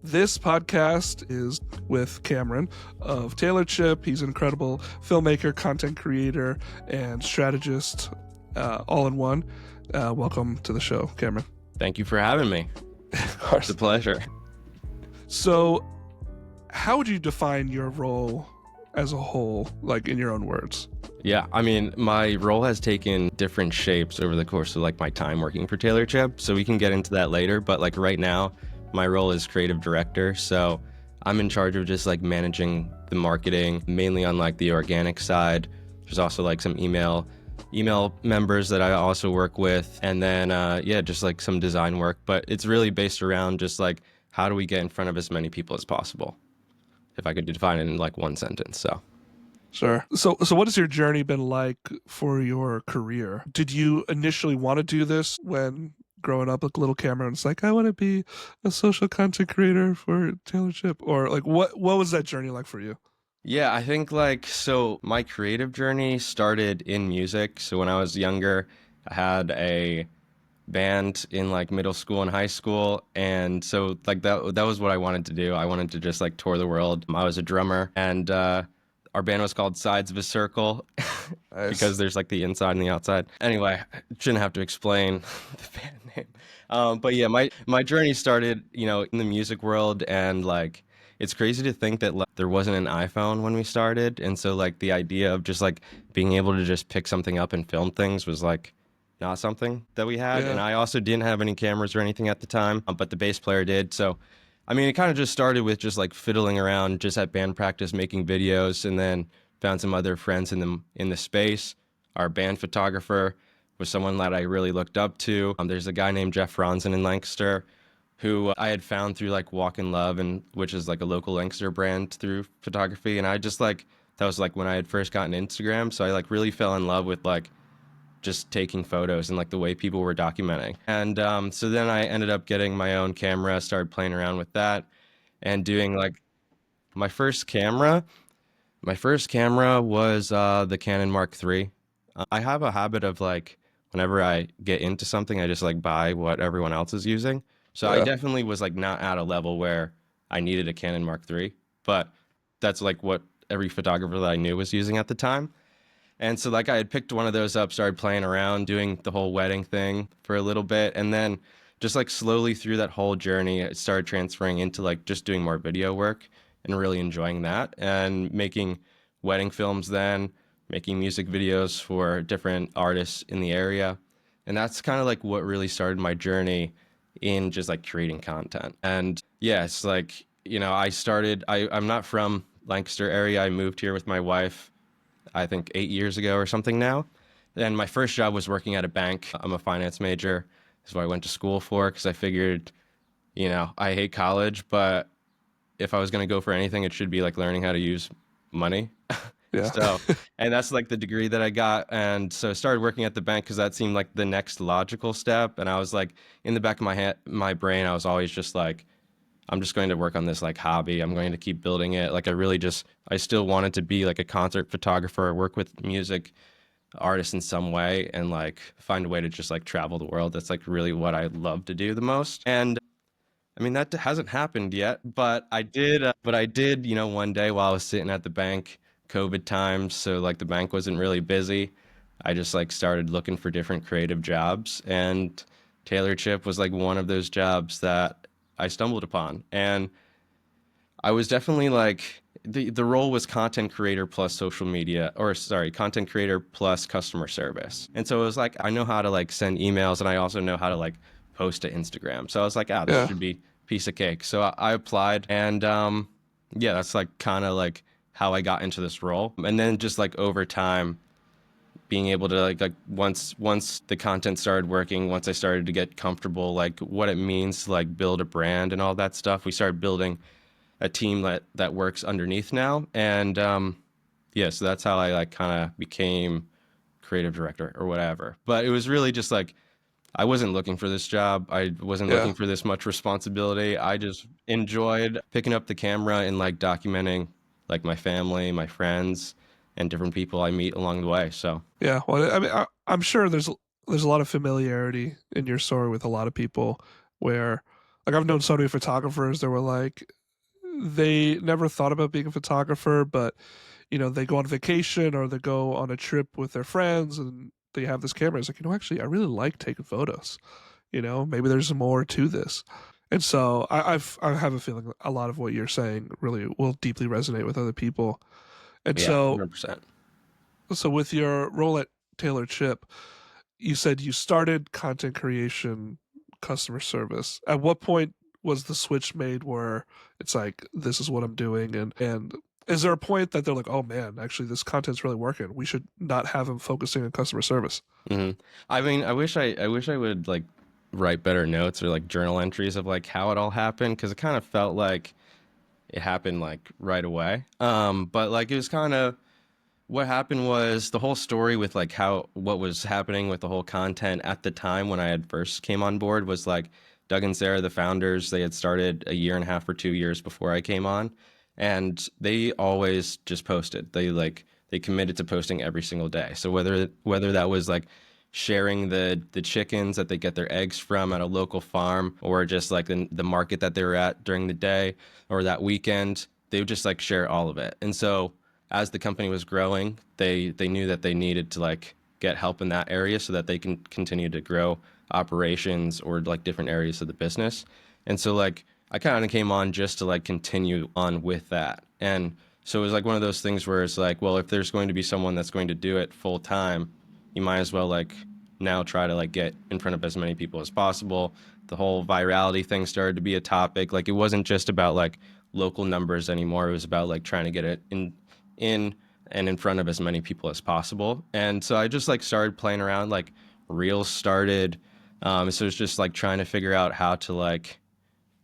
This podcast is with Cameron of Taylor Chip. He's an incredible filmmaker, content creator, and strategist, all in one. Welcome to the show, Cameron. Thank you for having me. Of course. It's a pleasure. So, how would you define your role as a whole, like in your own words? Yeah, I mean, my role has taken different shapes over the course of like my time working for Taylor Chip, so we can get into that later. But like right now, my role is creative director, so I'm in charge of just like managing the marketing, mainly on like the organic side. There's also like some email members that I also work with, and then just like some design work. But it's really based around just like how do we get in front of as many people as possible, if I could define it in like one sentence. So Sure. So what has your journey been like for your career? Did you initially want to do this when growing up, like little Cameron, it's like, I want to be a social content creator for Taylor Chip? Or like, what was that journey like for you? yeah, I think like, so my creative journey started in music. So when I was younger, I had a band in like middle school and high school, and so like that was what I wanted to do. I wanted to just like tour the world. I was a drummer, and our band was called Sides of a Circle Nice. because there's like the inside and the outside. Anyway, I shouldn't have to explain the band name. But yeah, my journey started, in the music world, and like it's crazy to think that like, there wasn't an iPhone when we started, and so like the idea of just like being able to just pick something up and film things was like not something that we had. Yeah. And I also didn't have any cameras or anything at the time, but the bass player did. So, I mean, it kind of just started with just like fiddling around just at band practice, making videos, and then found some other friends in the space. Our band photographer was someone that I really looked up to. There's a guy named Jeff Franzen in Lancaster who I had found through like Walk in Love, and which is like a local Lancaster brand through photography. And I just like, that was like when I had first gotten Instagram. So I like really fell in love with like just taking photos and like the way people were documenting. And so then I ended up getting my own camera, started playing around with that and doing like my first camera. My first camera was the Canon Mark III. I have a habit of like, whenever I get into something, I just like buy what everyone else is using. So I Yeah. definitely was like not at a level where I needed a Canon Mark III, but that's like what every photographer that I knew was using at the time. And so like I had picked one of those up, started playing around, doing the whole wedding thing for a little bit. And then just like slowly through that whole journey, it started transferring into like just doing more video work and really enjoying that and making wedding films then, making music videos for different artists in the area. And that's kind of like what really started my journey in just like creating content. And yeah, it's like, I'm not from Lancaster area. I moved here with my wife I think 8 years ago or something now. And my first job was working at a bank. I'm a finance major. That's what I went to school for, because I figured, I hate college, but if I was going to go for anything, it should be like learning how to use money. Yeah. So, and that's like the degree that I got. And so I started working at the bank because that seemed like the next logical step. And I was like, in the back of my brain, I was always just like, I'm just going to work on this like hobby. I'm going to keep building it. Like I still wanted to be like a concert photographer, work with music artists in some way, and like find a way to just like travel the world. That's like really what I love to do the most. And I mean, that hasn't happened yet, but I did, one day while I was sitting at the bank, COVID times. So like the bank wasn't really busy. I just like started looking for different creative jobs, and Taylor Chip was like one of those jobs that I stumbled upon. And I was definitely like, the role was content creator plus social media, or sorry, content creator plus customer service. And so it was like, I know how to like send emails, and I also know how to like post to Instagram. So I was like, this Yeah. should be a piece of cake. So I applied, and yeah, that's like kind of like how I got into this role. And then just like over time, being able to like once the content started working, once I started to get comfortable like what it means to like build a brand and all that stuff, we started building a team that works underneath now. And yeah, so that's how I like kind of became creative director or whatever. But it was really just like, I wasn't looking for this job. I wasn't Yeah. looking for this much responsibility. I just enjoyed picking up the camera and like documenting like my family, my friends, and different people I meet along the way. So Yeah. Well, I mean, I'm sure there's a lot of familiarity in your story with a lot of people where, Like I've known so many photographers that were like they never thought about being a photographer, but they go on vacation or they go on a trip with their friends and they have this camera. It's like, actually, I really like taking photos. Maybe there's more to this. And so I have a feeling a lot of what you're saying really will deeply resonate with other people. And Yeah, so 100%. with your role at Taylor Chip, you said you started content creation, customer service. At what point was the switch made where it's like, this is what I'm doing? And is there a point that they're like, oh man, actually this content's really working. We should not have them focusing on customer service. hmm I mean, I wish I would like write better notes or like journal entries of like how it all happened, because it kind of felt like it happened like right away. But like it was kind of what happened was the whole story with like how what was happening with the whole content at the time when I had first came on board was like Doug and Sarah, the founders, they had started a year and a half or 2 years before I came on, and they always just posted. They committed to posting every single day. So whether that was like sharing the chickens that they get their eggs from at a local farm, or just like the market that they were at during the day or that weekend, they would just like share all of it. And so as the company was growing, they knew that they needed to like get help in that area so that they can continue to grow operations or like different areas of the business. And so like I kind of came on just to like continue on with that. And so it was like one of those things where it's like, well, if there's going to be someone that's going to do it full time, you might as well like now try to like get in front of as many people as possible. The whole virality thing started to be a topic. Like it wasn't just about like local numbers anymore. It was about like trying to get it in and in front of as many people as possible. And so I just like started playing around, like reels started. So it's just like trying to figure out how to like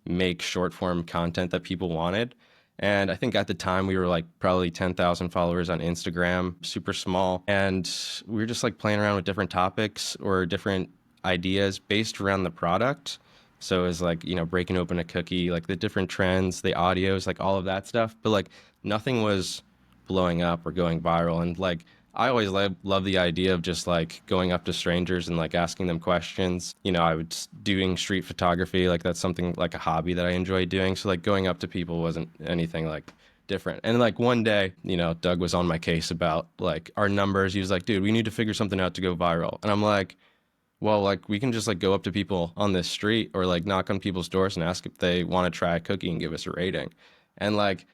make short form content that people wanted. And I think at the time we were like probably 10,000 followers on Instagram, super small. And we were just like playing around with different topics or different ideas based around the product. So it was like, breaking open a cookie, like the different trends, the audios, like all of that stuff. But like nothing was blowing up or going viral. And like I always love the idea of just like going up to strangers and like asking them questions. I was doing street photography, like that's something like a hobby that I enjoy doing. So like going up to people wasn't anything like different. And like one day, Doug was on my case about like our numbers. He was like, dude, we need to figure something out to go viral. And I'm like, well, like we can just like go up to people on this street or like knock on people's doors and ask if they want to try a cookie and give us a rating. And like,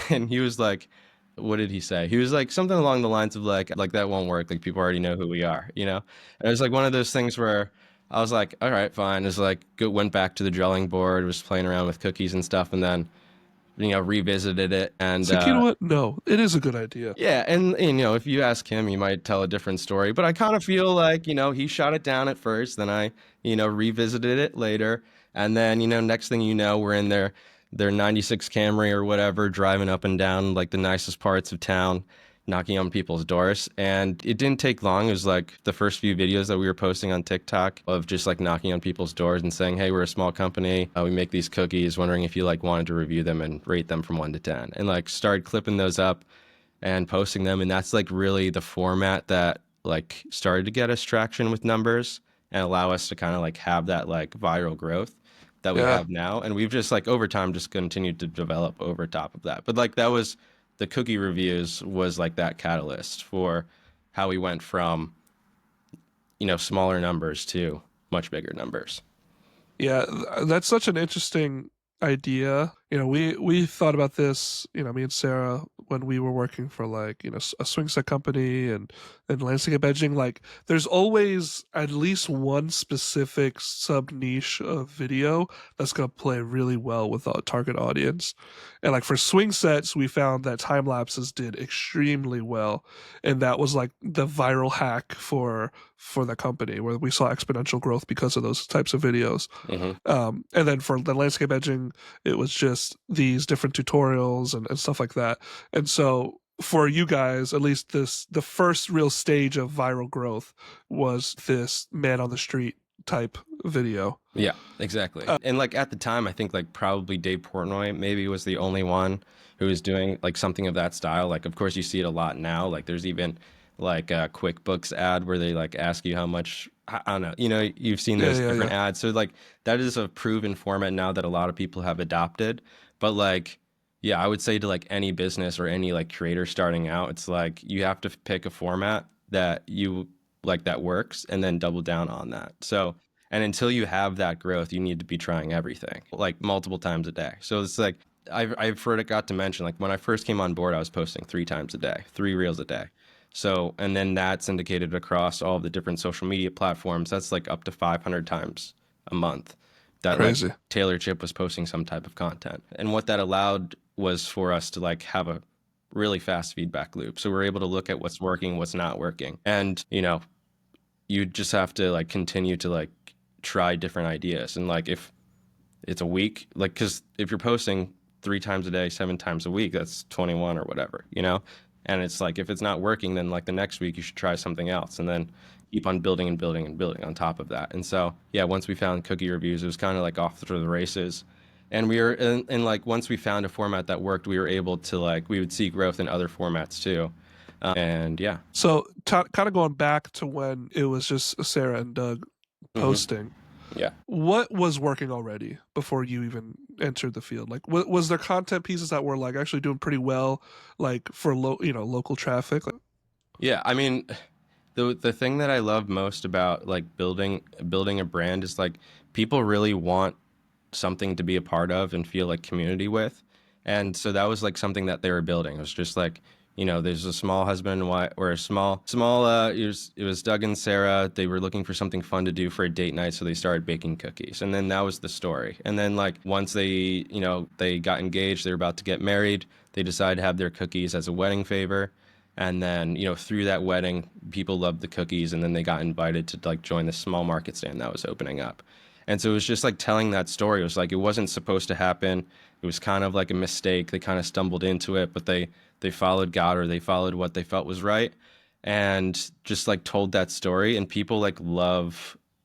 and he was like, what did he say? He was like something along the lines of like that won't work. Like people already know who we are. And it was like one of those things where I was like, all right, fine. It's like went back to the drawing board, was playing around with cookies and stuff, and then revisited it. And It's like, you know what? No, it is a good idea. yeah, and if you ask him, he might tell a different story. But I kind of feel like he shot it down at first, then I revisited it later, and then next thing you know, we're in their '96 Camry or whatever, driving up and down like the nicest parts of town, knocking on people's doors. And it didn't take long. It was like the first few videos that we were posting on TikTok of just like knocking on people's doors and saying, hey, we're a small company. We make these cookies, wondering if you like wanted to review them and rate them from 1 to 10. And like started clipping those up and posting them. And that's like really the format that like started to get us traction with numbers and allow us to kind of like have that like viral growth that we Yeah. have now. And we've just like over time just continued to develop over top of that. But like that was the cookie reviews was like that catalyst for how we went from smaller numbers to much bigger numbers. Yeah, that's such an interesting idea. We thought about this, me and Sarah, when we were working for like, a swing set company and landscape edging. Like, there's always at least one specific sub niche of video that's gonna play really well with a target audience. And like for swing sets, we found that time lapses did extremely well, and that was like the viral hack for the company where we saw exponential growth because of those types of videos. hmm And then for the landscape edging, it was just these different tutorials and stuff like that. And so for you guys, at least the first real stage of viral growth was this man on the street type video. Yeah, exactly. And like at the time, I think like probably Dave Portnoy maybe was the only one who was doing like something of that style. Like, of course, you see it a lot now. Like, there's even like a QuickBooks ad where they like ask you how much, I don't know, you know, you've seen Yeah, those yeah, different yeah. ads. So like that is a proven format now that a lot of people have adopted. But like, yeah, I would say to like any business or any like creator starting out, it's like you have to pick a format that you like that works and then double down on that. So, and until you have that growth, you need to be trying everything like multiple times a day. So it's like I've got to mention like when I first came on board, I was posting 3 times a day, 3 reels a day. So, and then that's syndicated across all of the different social media platforms. That's like up to 500 times a month that like Crazy. Taylor Chip was posting some type of content. And what that allowed was for us to like have a really fast feedback loop. So we're able to look at what's working, what's not working. And, you know, you just have to like continue to like try different ideas. And like if it's a week, like, because if you're posting 3 times a day, 7 times a week, that's 21 or whatever, you know? And it's like, if it's not working, then like the next week you should try something else and then keep on building and building and building on top of that. And so, yeah, once we found cookie reviews, it was kind of like off to the races. And we were, and like, once we found a format that worked, we were able to like, we would see growth in other formats too. And yeah. So, kind of going back to when it was just Sarah and Doug Hmm. posting, Yeah. what was working already before you even entered the field? Like, was there content pieces that were like actually doing pretty well, like for local traffic? Like, Yeah. I mean, the thing that I love most about like building a brand is like people really want something to be a part of and feel like community with. And so that was like something that they were building. It was just like, you know, there's a small husband and wife or a small it was Doug and Sarah. They were looking for something fun to do for a date night, so they started baking cookies. And then that was the story. And then like once they got engaged, they were about to get married, they decided to have their cookies as a wedding favor. And then, you know, through that wedding, people loved the cookies and then they got invited to like join the small market stand that was opening up. And so it was just like telling that story. It was like it wasn't supposed to happen. It was kind of like a mistake. They kind of stumbled into it, but they followed God or they followed what they felt was right and just like told that story and people like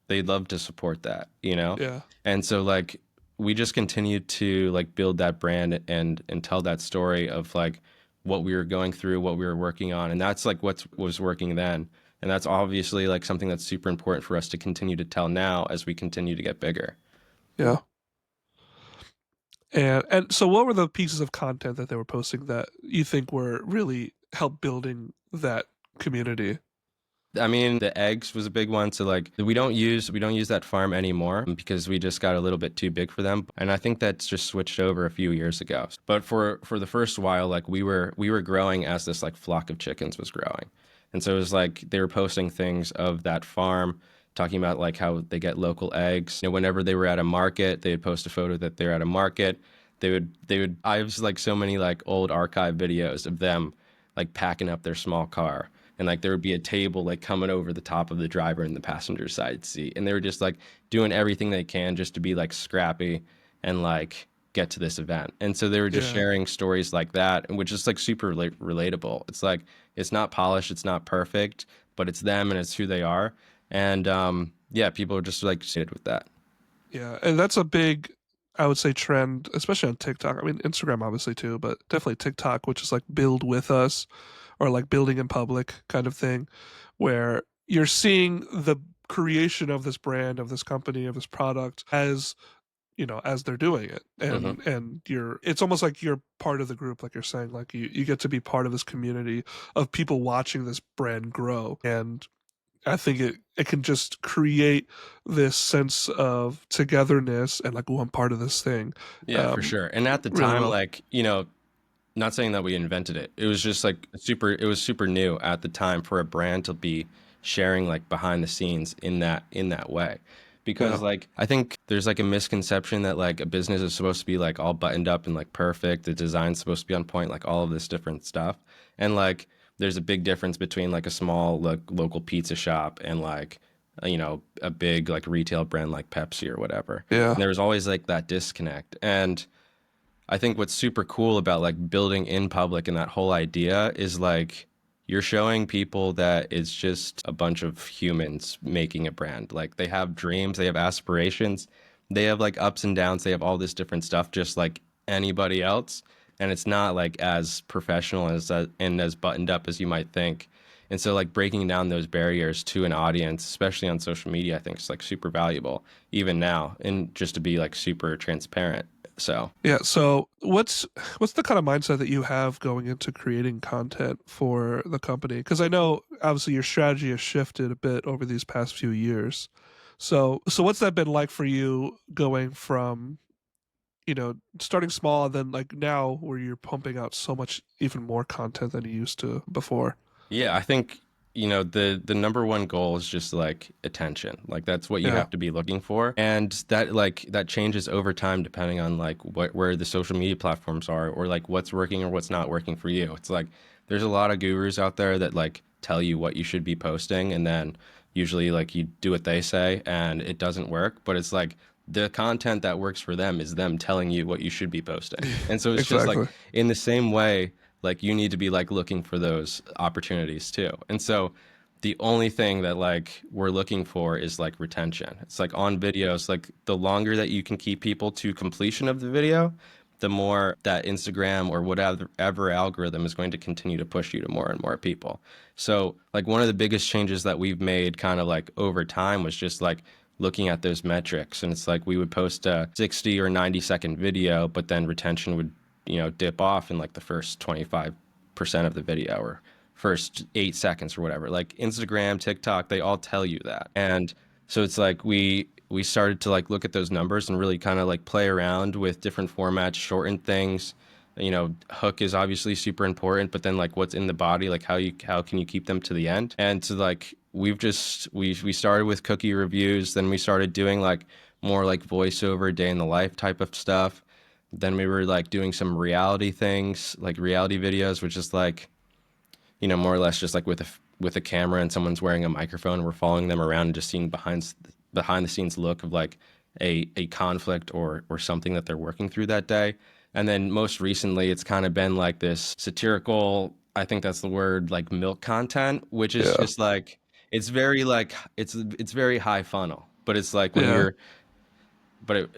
they love to support that, you know? yeah, And so like we just continued to like build that brand and tell that story of like what we were going through, what we were working on, and that's like what was working then. And that's obviously like something that's super important for us to continue to tell now as we continue to get bigger. yeah. And so, what were the pieces of content that they were posting that you think were really help building that community? I mean, the eggs was a big one. So like we don't use that farm anymore because we just got a little bit too big for them. And I think that's just switched over a few years ago. But for the first while, like we were growing as this like flock of chickens was growing. And so it was like they were posting things of that farm, talking about like how they get local eggs. You know, whenever they were at a market, they would post a photo that they're at a market. They would I have like so many like old archive videos of them like packing up their small car and like there would be a table like coming over the top of the driver in the passenger side seat and they were just like doing everything they can just to be like scrappy and like get to this event. And so they were just Yeah, sharing stories like that, which is like super relatable. It's like it's not polished, it's not perfect, but it's them and it's who they are. And yeah, people are just like excited with that. yeah, and that's a big, I would say, trend, especially on TikTok. I mean, Instagram obviously too, but definitely TikTok, which is like build with us or like building in public kind of thing, where you're seeing the creation of this brand, of this company, of this product as as they're doing it, Hmm. and it's almost like you're part of the group, like you're saying, like you get to be part of this community of people watching this brand grow. And I think it can just create this sense of togetherness and like, oh, I'm part of this thing, Yeah, for sure. And at the really time, well. like, you know, not saying that we invented it. It was just like it was super new at the time for a brand to be sharing like behind the scenes in that way. Yeah, Because like I think there's like a misconception that like a business is supposed to be like all buttoned up and like perfect. The design's supposed to be on point, like all of this different stuff. And like there's a big difference between like a small like local pizza shop and like you know, a big like retail brand like Pepsi or whatever. yeah, And there was always like that disconnect. And I think what's super cool about like building in public and that whole idea is like you're showing people that it's just a bunch of humans making a brand. Like they have dreams, they have aspirations, they have like ups and downs, they have all this different stuff just like anybody else. And it's not like as professional as and as buttoned up as you might think. And so like breaking down those barriers to an audience, especially on social media, I think is like super valuable even now, and just to be like super transparent. So Yeah. So what's the kind of mindset that you have going into creating content for the company? Because I know obviously your strategy has shifted a bit over these past few years. So what's that been like for you going from, starting small and then like now where you're pumping out so much even more content than you used to before? yeah, I think, the number one goal is just like attention. Like that's what you Yeah. have to be looking for. And that changes over time depending on like where the social media platforms are, or like what's working or what's not working for you. It's like there's a lot of gurus out there that like tell you what you should be posting, and then usually like you do what they say and it doesn't work, but it's like the content that works for them is them telling you what you should be posting. And so it's just like Exactly. in the same way, like you need to be like looking for those opportunities too. And so the only thing that like we're looking for is like retention. It's like on videos, like the longer that you can keep people to completion of the video, the more that Instagram or whatever algorithm is going to continue to push you to more and more people. So like one of the biggest changes that we've made kind of like over time was just like looking at those metrics. And it's like we would post a 60 or 90-second video, but then retention would, dip off in like the first 25% of the video, or first 8 seconds or whatever. Like Instagram, TikTok, they all tell you that. And so it's like we started to like look at those numbers and really kind of like play around with different formats, shorten things. Hook is obviously super important, but then like what's in the body, like how can you keep them to the end? And so like we started with cookie reviews, then we started doing like more like voiceover, day in the life type of stuff. Then we were like doing some reality things, like reality videos, which is like, more or less just like with a camera and someone's wearing a microphone, and we're following them around and just seeing behind the scenes look of like a conflict or something that they're working through that day. And then most recently, it's kind of been like this satirical, I think that's the word, like milk content, which is Yeah. just like it's very like it's very high funnel, but it's like when Yeah. you're but it,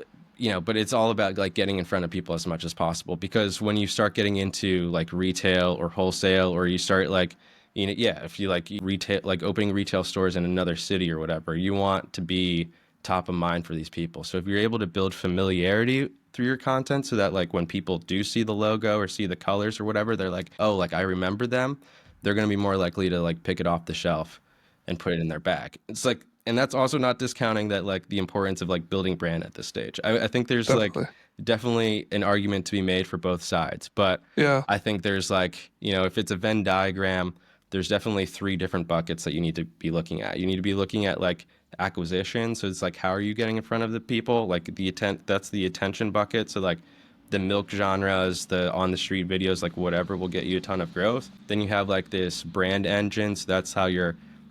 but it's all about like getting in front of people as much as possible, because when you start getting into like retail or wholesale, or you start like, yeah, if you like retail, like opening retail stores in another city or whatever, you want to be top of mind for these people. So if you're able to build familiarity through your content, so that like when people do see the logo or see the colors or whatever, they're like, oh, like I remember them, they're going to be more likely to like pick it off the shelf and put it in their bag. It's like, and that's also not discounting that like the importance of like building brand at this stage. I think there's like Definitely. definitely an argument to be made for both sides, but Yeah. I think there's like, if it's a Venn diagram, there's definitely three different buckets that you need to be looking at. You need to be looking at like acquisition. So it's like, how are you getting in front of the people? Like that's the attention bucket. So like the milk genres, the on the street videos, like whatever will get you a ton of growth. Then you have like this brand engine. So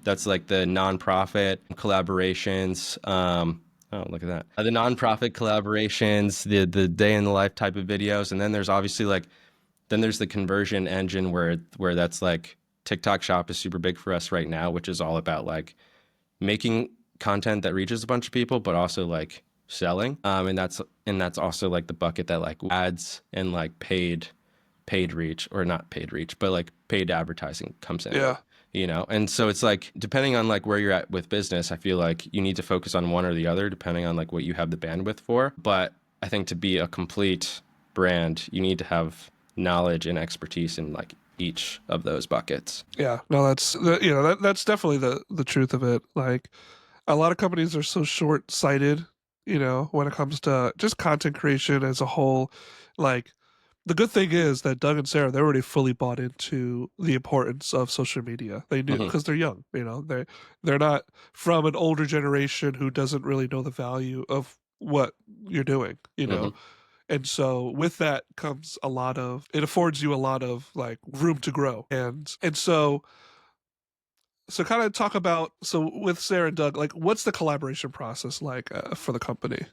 that's like the nonprofit collaborations. Oh, look at that. The nonprofit collaborations, the day in the life type of videos. And then there's obviously like, then there's the conversion engine where that's like TikTok Shop is super big for us right now, which is all about like making content that reaches a bunch of people, but also like selling. And that's also like the bucket that like ads and like paid reach, or not paid reach, but like paid advertising comes in with. Yeah. And so it's like depending on like where you're at with business, I feel like you need to focus on one or the other depending on like what you have the bandwidth for. But I think to be a complete brand, you need to have knowledge and expertise in like each of those buckets. Yeah. No, that's definitely the truth of it. Like a lot of companies are so short-sighted, when it comes to just content creation as a whole. Like the good thing is that Doug and Sarah, they're already fully bought into the importance of social media. They knew Hmm. because they're young, they're not from an older generation who doesn't really know the value of what you're doing. Hmm. And so with that comes it affords you a lot of like room to grow. And so kind of talk about, so with Sarah and Doug, like what's the collaboration process like for the company?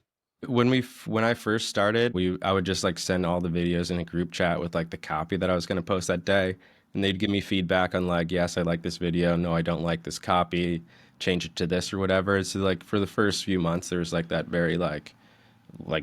When I first started, I would just like send all the videos in a group chat with like the copy that I was going to post that day, and they'd give me feedback on like, yes, I like this video, no, I don't like this copy, change it to this or whatever. So like for the first few months, there was like that very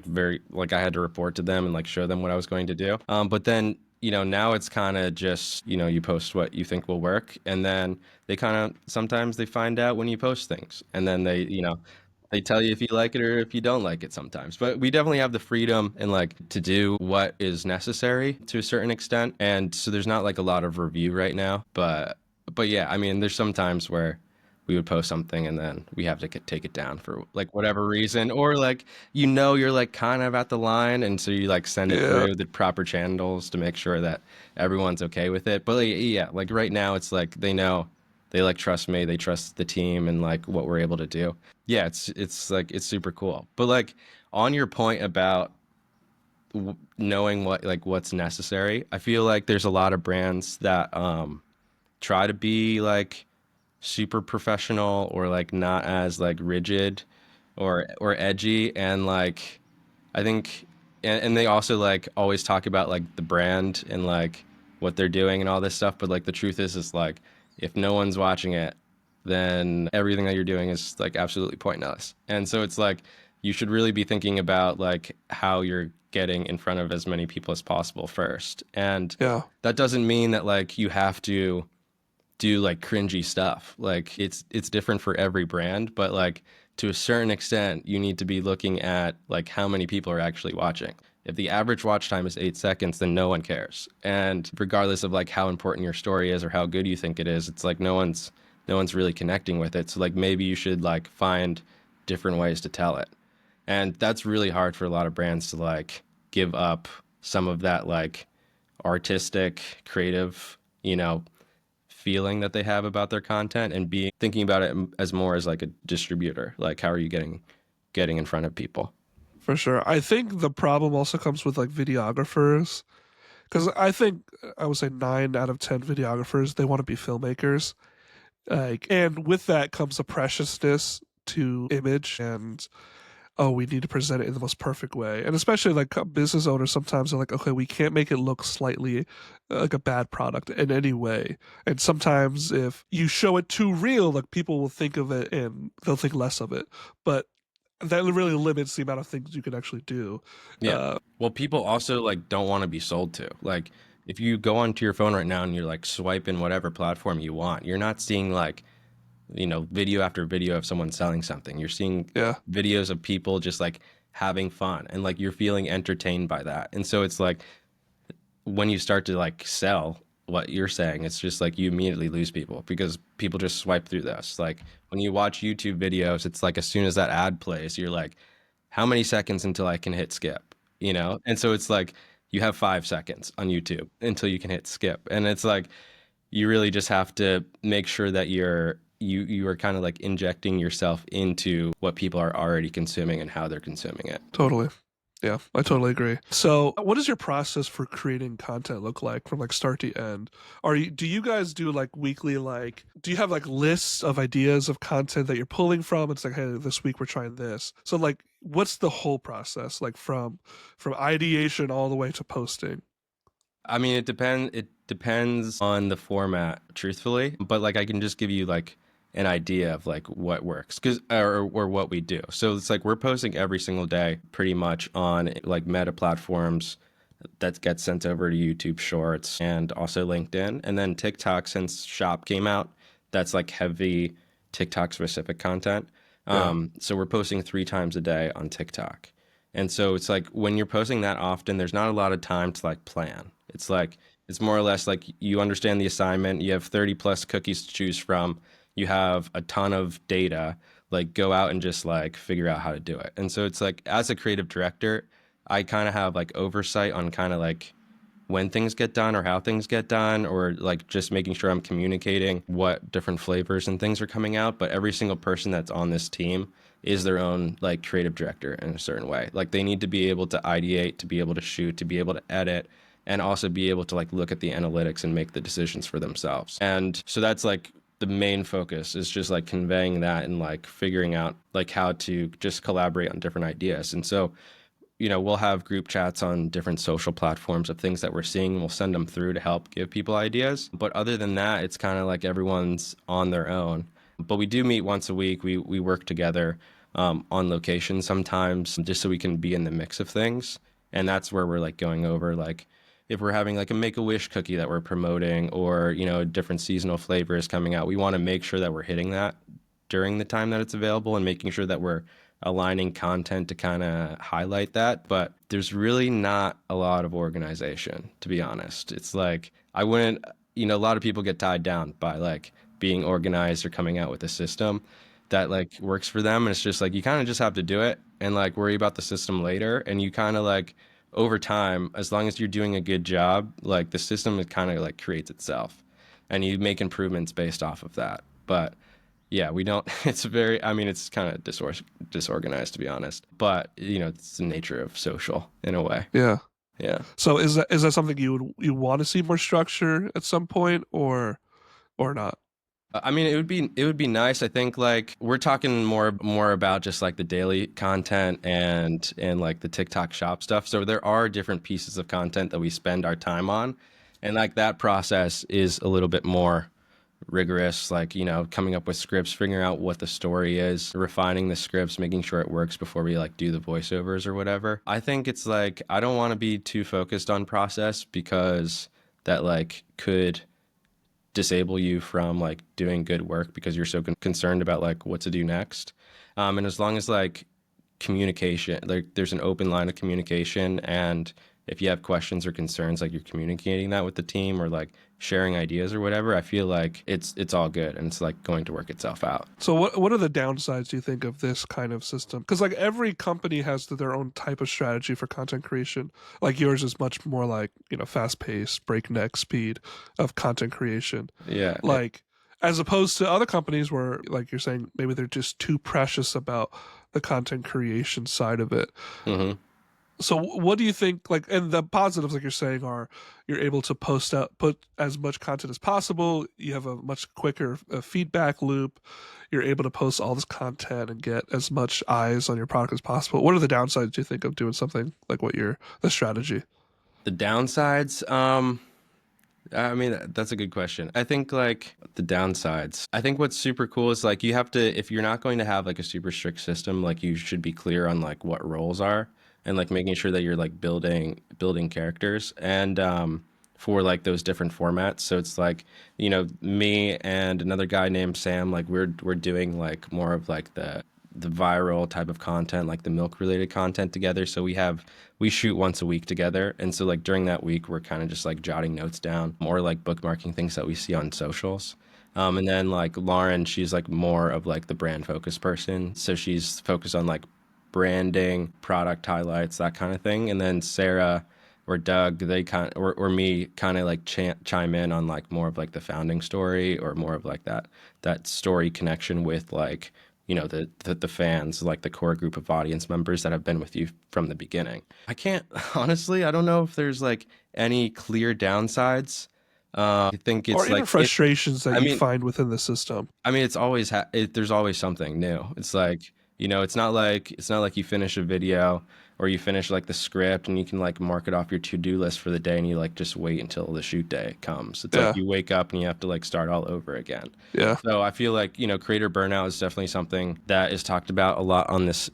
very like I had to report to them and like show them what I was going to do. But then now it's kind of just, you post what you think will work, and then they kind of sometimes they find out when you post things, and then they tell you if you like it or if you don't like it sometimes. But we definitely have the freedom and like to do what is necessary to a certain extent. And so there's not like a lot of review right now, but yeah, I mean, there's some times where we would post something and then we have to take it down for like whatever reason, or like you're like kind of at the line, and so you like send it Yeah. through the proper channels to make sure that everyone's okay with it. But like, yeah, like right now it's like they know, they like trust me, they trust the team and like what we're able to do. Yeah, it's like it's super cool. But like on your point about knowing what's necessary, I feel like there's a lot of brands that try to be like super professional or like not as like rigid or edgy, and like I think and they also like always talk about like the brand and like what they're doing and all this stuff, but like the truth is like if no one's watching it, then everything that you're doing is like absolutely pointless. And so it's like you should really be thinking about like how you're getting in front of as many people as possible first. And Yeah. that doesn't mean that like you have to do like cringy stuff. Like it's different for every brand, but like to a certain extent, you need to be looking at like how many people are actually watching. If the average watch time is 8 seconds, then no one cares. And regardless of like how important your story is or how good you think it is, it's like no one's really connecting with it. So like maybe you should like find different ways to tell it. And that's really hard for a lot of brands to like give up some of that like artistic, creative, feeling that they have about their content, and being thinking about it as more as like a distributor. Like how are you getting in front of people? For sure. I think the problem also comes with like videographers, because I think I would say 9 out of 10 videographers, they want to be filmmakers. Like, and with that comes a preciousness to image, and oh, we need to present it in the most perfect way. And especially like business owners, sometimes they're like, okay, we can't make it look slightly like a bad product in any way. And sometimes if you show it too real, like people will think of it and they'll think less of it. But that really limits the amount of things you can actually do. Yeah. Uh, Well, people also like don't want to be sold to. Like if you go onto your phone right now and you're like swiping whatever platform you want, you're not seeing like, video after video of someone selling something. You're seeing yeah, videos of people just like having fun, and like you're feeling entertained by that. And so it's like when you start to like sell what you're saying, it's just like you immediately lose people because people just swipe through this. Like when you watch YouTube videos, it's like as soon as that ad plays, you're like, how many seconds until I can hit skip? And so it's like you have 5 seconds on YouTube until you can hit skip. And it's like you really just have to make sure that you are kind of like injecting yourself into what people are already consuming and how they're consuming it. totally. Yeah, I totally agree. So, what does your process for creating content look like from like start to end? Do you guys do like weekly, like do you have like lists of ideas of content that you're pulling from? It's like, hey, this week we're trying this. So like what's the whole process like from ideation all the way to posting? I mean, it depends on the format, truthfully, but like I can just give you like an idea of like what works, cuz or what we do. So it's like we're posting every single day pretty much on like meta platforms that gets sent over to YouTube Shorts and also LinkedIn, and then TikTok, since Shop came out, that's like heavy TikTok specific content. Yeah, So we're posting 3 times a day on TikTok. And so it's like when you're posting that often, there's not a lot of time to like plan. It's like it's more or less like you understand the assignment, you have 30 plus cookies to choose from, you have a ton of data, like go out and just like figure out how to do it. And so it's like as a creative director, I kind of have like oversight on kind of like when things get done or how things get done, or like just making sure I'm communicating what different flavors and things are coming out. But every single person that's on this team is their own like creative director in a certain way. Like they need to be able to ideate, to be able to shoot, to be able to edit, and also be able to like look at the analytics and make the decisions for themselves. And so that's like the main focus is just like conveying that and like figuring out like how to just collaborate on different ideas. And so we'll have group chats on different social platforms of things that we're seeing, and we'll send them through to help give people ideas. But other than that, it's kind of like everyone's on their own. But we do meet once a week. We work together on location sometimes just so we can be in the mix of things. And that's where we're like going over like if we're having like a Make-A-Wish cookie that we're promoting, or different seasonal flavors coming out, we want to make sure that we're hitting that during the time that it's available, and making sure that we're aligning content to kind of highlight that. But there's really not a lot of organization, to be honest. It's like, I wouldn't, a lot of people get tied down by like being organized or coming out with a system that like works for them. And it's just like, you kind of just have to do it and like worry about the system later. And you kind of like, over time, as long as you're doing a good job, like the system, it kind of like creates itself, and you make improvements based off of that. But yeah, we don't, it's very, I mean, it's kind of disorganized, to be honest. But, it's the nature of social in a way. Yeah. Yeah. So is that something you want to see more structure at some point, or not? I mean, it would be nice. I think like we're talking more about just like the daily content and like the TikTok shop stuff. So there are different pieces of content that we spend our time on, and like that process is a little bit more rigorous, like, coming up with scripts, figuring out what the story is, refining the scripts, making sure it works before we like do the voiceovers or whatever. I think it's like, I don't want to be too focused on process, because that like could disable you from like doing good work, because you're so concerned about like what to do next. And as long as like communication, like there's an open line of communication, and if you have questions or concerns, like you're communicating that with the team, or like sharing ideas or whatever, I feel like it's all good, and it's like going to work itself out. So what are the downsides, do you think, of this kind of system? Because like every company has their own type of strategy for content creation. Like yours is much more like, fast paced, breakneck speed of content creation. Yeah. Like as opposed to other companies where, like you're saying, maybe they're just too precious about the content creation side of it. Hmm. So what do you think, like, and the positives, like you're saying, are you're able to put as much content as possible. You have a much quicker feedback loop. You're able to post all this content and get as much eyes on your product as possible. What are the downsides, do you think, of doing something like the strategy? The downsides, I mean, that's a good question. I think like the downsides, I think what's super cool is like you have to, if you're not going to have like a super strict system, like you should be clear on like what roles are, and like making sure that you're like building characters, and for like those different formats. So it's like, me and another guy named Sam, like we're doing like more of like the viral type of content, like the milk related content together. So we shoot once a week together. And so like during that week, we're kind of just like jotting notes down, more like bookmarking things that we see on socials. And then like Lauren, she's like more of like the brand focused person. So she's focused on like branding, product highlights, that kind of thing. And then Sarah or Doug, they kind of, or me kind of like chime in on like more of like the founding story, or more of like that story connection with like, the fans, like the core group of audience members that have been with you from the beginning. I can't, honestly, I don't know if there's like any clear downsides. I think Or it's even like frustrations that I you mean, find within the system? it's always there's always something new. It's like, it's not like you finish a video, or you finish like the script and you can like mark it off your to-do list for the day, and you like just wait until the shoot day comes. It's like Yeah, you wake up and you have to like start all over again. yeah. So I feel like, creator burnout is definitely something that is talked about a lot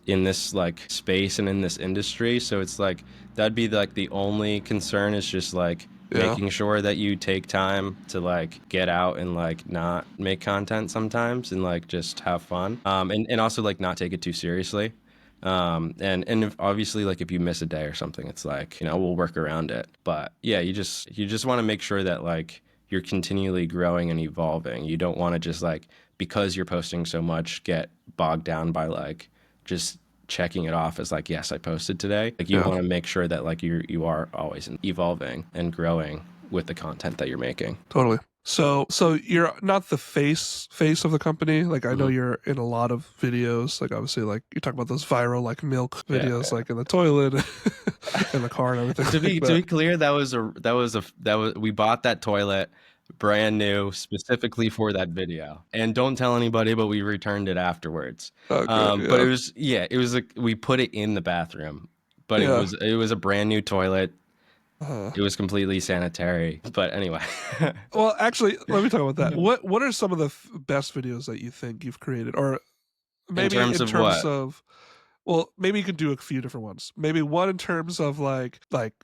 in this like space and in this industry. So it's like that'd be like the only concern, is just like Yeah. making sure that you take time to like get out and like not make content sometimes, and like just have fun. And also like not take it too seriously. And if, obviously like if you miss a day or something, it's like, we'll work around it. But yeah, you just want to make sure that like you're continually growing and evolving. You don't want to just like, because you're posting so much, get bogged down by like just checking it off as like, yes, I posted today. Like you Yeah. want to make sure that like you are always evolving and growing with the content that you're making. Totally. So you're not the face of the company. Like I know Hmm. you're in a lot of videos. Like obviously, like you talk about those viral like milk Yeah. videos, like in the toilet, in the car, and everything To like be that. clear, we bought that toilet brand new specifically for that video. And don't tell anybody, but we returned it afterwards. Okay. But Yeah. we put it in the bathroom, but it Yeah. was it was a brand new toilet. Uh, It was completely sanitary. But anyway, well, actually, let me talk about that. in What are some of the best videos that you think you've created, or maybe terms in of terms what? of Well, maybe you can do a few different ones. Maybe one in terms of like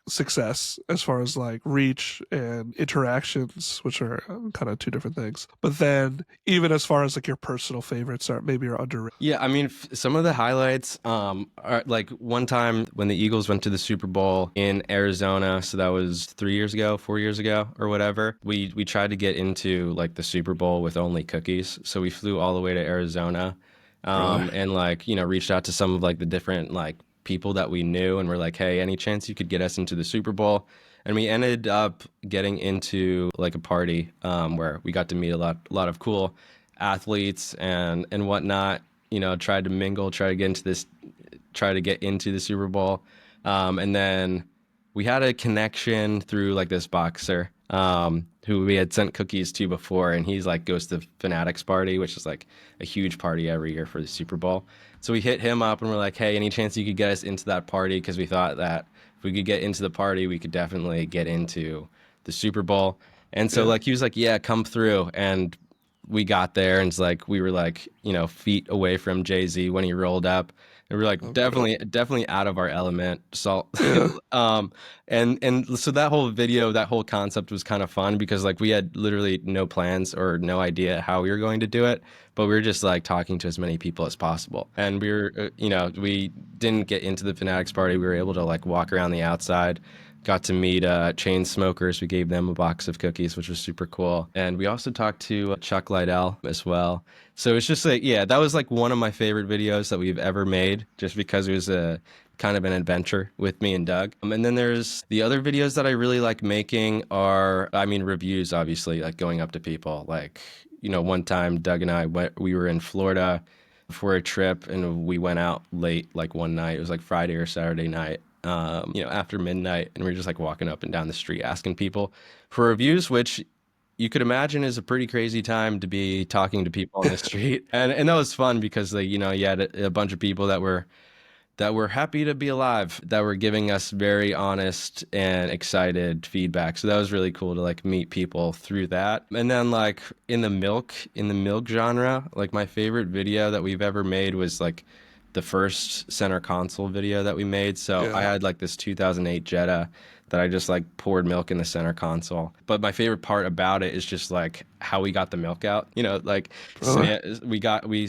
success as far as like reach and interactions, which are kind of two different things. But then even as far as like your personal favorites are maybe are underrated. Yeah, I mean, some of the highlights are like one time when the Eagles went to the Super Bowl in Arizona. So that was 3 years ago, 4 years ago, or whatever. We tried to get into like the Super Bowl with only cookies. So we flew all the way to Arizona, Really? and like reached out to some of like the different like people that we knew, and we're like, hey, any chance you could get us into the Super Bowl? And we ended up getting into like a party where we got to meet a lot of cool athletes and whatnot. Tried to mingle, try to get into the Super Bowl. And then we had a connection through like this boxer who we had sent cookies to before, and he's like goes to Fanatics party, which is like a huge party every year for the Super Bowl. So we hit him up and we're like, hey, any chance you could get us into that party? Because we thought that if we could get into the party, we could definitely get into the Super Bowl. And so Yeah. like he was like, yeah, come through. And we got there and it's like we were like feet away from Jay-Z when he rolled up, and we were like Oh, dope. definitely out of our element. So Yeah. and so that whole video, that whole concept was kind of fun because like we had literally no plans or no idea how we were going to do it, but we were just like talking to as many people as possible. And we were we didn't get into the Fanatics party. We were able to like walk around the outside, got to meet chain smokers. We gave them a box of cookies, which was super cool. And we also talked to Chuck Liddell as well. So it's just like, yeah, that was like one of my favorite videos that we've ever made, just because it was a kind of an adventure with me and Doug. And then there's the other videos that I really like making are, I mean, reviews, obviously, like going up to people. Like, one time Doug and we were in Florida for a trip and we went out late, like one night. It was like Friday or Saturday night, after midnight, and we were just like walking up and down the street asking people for reviews, which you could imagine is a pretty crazy time to be talking to people on the street. And that was fun because like, you had a bunch of people that were happy to be alive, that were giving us very honest and excited feedback. So that was really cool to like meet people through that. And then like in the milk genre, like my favorite video that we've ever made was like the first center console video that we made. So I Yeah. had like this 2008 Jetta that I just like poured milk in the center console. But my favorite part about it is just like how we got the milk out. Like Really?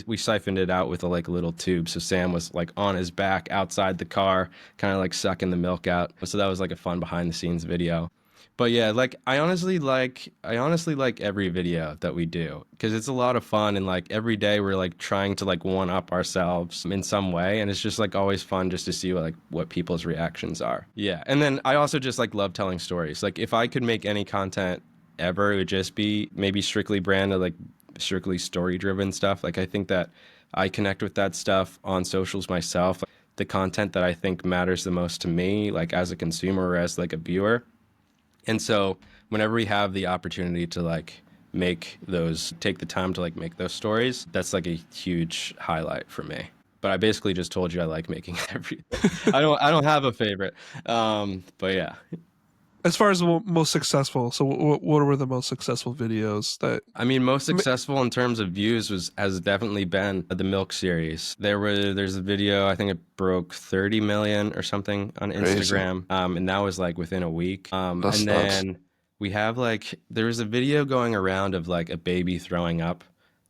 we siphoned it out with a like little tube. So Sam was like on his back outside the car, kind of like sucking the milk out. So that was like a fun behind the scenes video. But yeah, like I honestly like every video that we do because it's a lot of fun, and like every day we're like trying to like one up ourselves in some way, and it's just like always fun just to see what people's reactions are. Yeah. And then I also just like love telling stories. Like if I could make any content ever, it would just be maybe strictly branded, like strictly story driven stuff. Like I think that I connect with that stuff on socials myself. The content that I think matters the most to me, like as a consumer or as like a viewer. And so whenever we have the opportunity to like take the time to like make those stories, that's like a huge highlight for me. But I basically just told you I like making everything. I don't have a favorite. But yeah. As far as the most successful, so what were the most successful videos that? I mean, most successful in terms of views has definitely been the Milk series. There's a video, I think it broke 30 million or something on Crazy. Instagram, and that was like within a week. That's And nuts. then we have like there was a video going around of like a baby throwing up,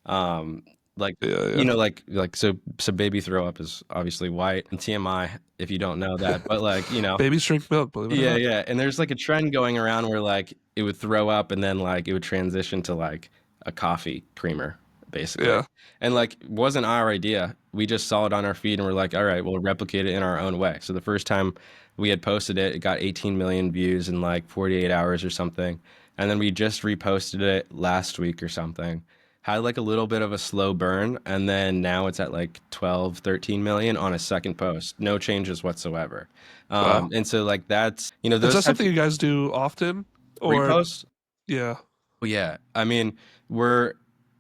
um, like Yeah, yeah. so baby throw up is obviously white and TMI if you don't know that, but like Babies drink milk, believe it or yeah, not. yeah. And there's like a trend going around where like it would throw up and then like it would transition to like a coffee creamer, basically. Yeah. And like it wasn't our idea. We just saw it on our feed and we're like, all right, we'll replicate it in our own way. So the first time we had posted it, it got 18 million views in like 48 hours or something. And then we just reposted it last week or something. Had like a little bit of a slow burn, and then now it's at like 12, 13 million on a second post. No changes whatsoever. Wow. And so like that's Is those that types something of you guys do often? Or reposts. yeah. Well, yeah, I mean we're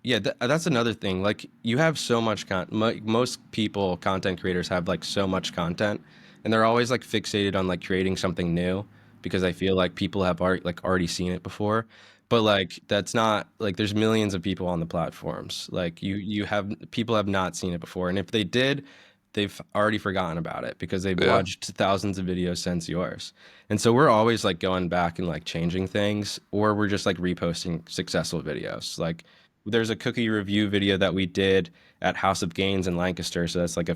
yeah that's another thing. Like you have so much most people, content creators, have like so much content, and they're always like fixated on like creating something new because I feel like people have already seen it before. But like that's not like there's millions of people on the platforms. Like you have people have not seen it before, and if they did, they've already forgotten about it because they've Yeah. watched thousands of videos since yours. And so we're always like going back and like changing things, or we're just like reposting successful videos. Like there's a cookie review video that we did at House of Gains in Lancaster. So that's like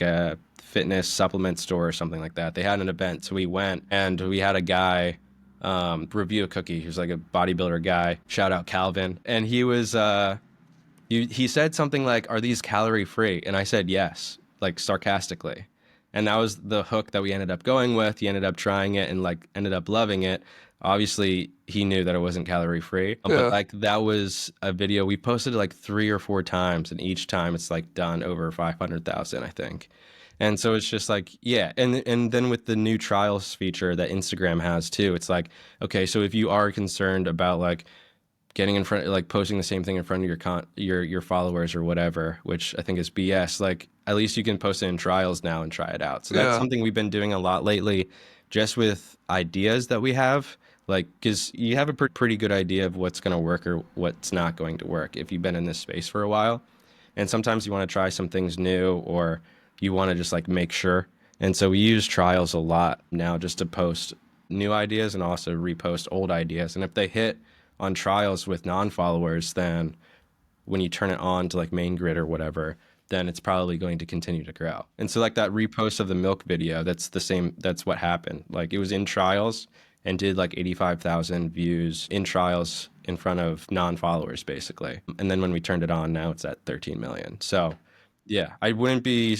a fitness supplement store or something like that. They had an event, so we went and we had a guy review a cookie. He was like a bodybuilder guy. Shout out Calvin. And he said something like, "Are these calorie free?" And I said yes, like sarcastically. And that was the hook that we ended up going with. He ended up trying it and like ended up loving it. Obviously, he knew that it wasn't calorie free, but Yeah. like that was a video we posted like 3 or 4 times, and each time it's like done over 500,000, I think. And so it's just like, yeah. And then with the new trials feature that Instagram has too, it's like, okay, so if you are concerned about like getting in front, like posting the same thing in front of your followers or whatever, which I think is BS. Like at least you can post it in trials now and try it out. So that's Yeah. something we've been doing a lot lately, just with ideas that we have. Like, because you have a pretty good idea of what's going to work or what's not going to work if you've been in this space for a while. And sometimes you want to try some things new, or you want to just like make sure. And so we use trials a lot now just to post new ideas and also repost old ideas. And if they hit on trials with non-followers, then when you turn it on to like main grid or whatever, then it's probably going to continue to grow. And so like that repost of the milk video, that's the same, that's what happened. Like it was in trials and did like 85,000 views in trials in front of non-followers basically. And then when we turned it on, now it's at 13 million. So yeah, I wouldn't be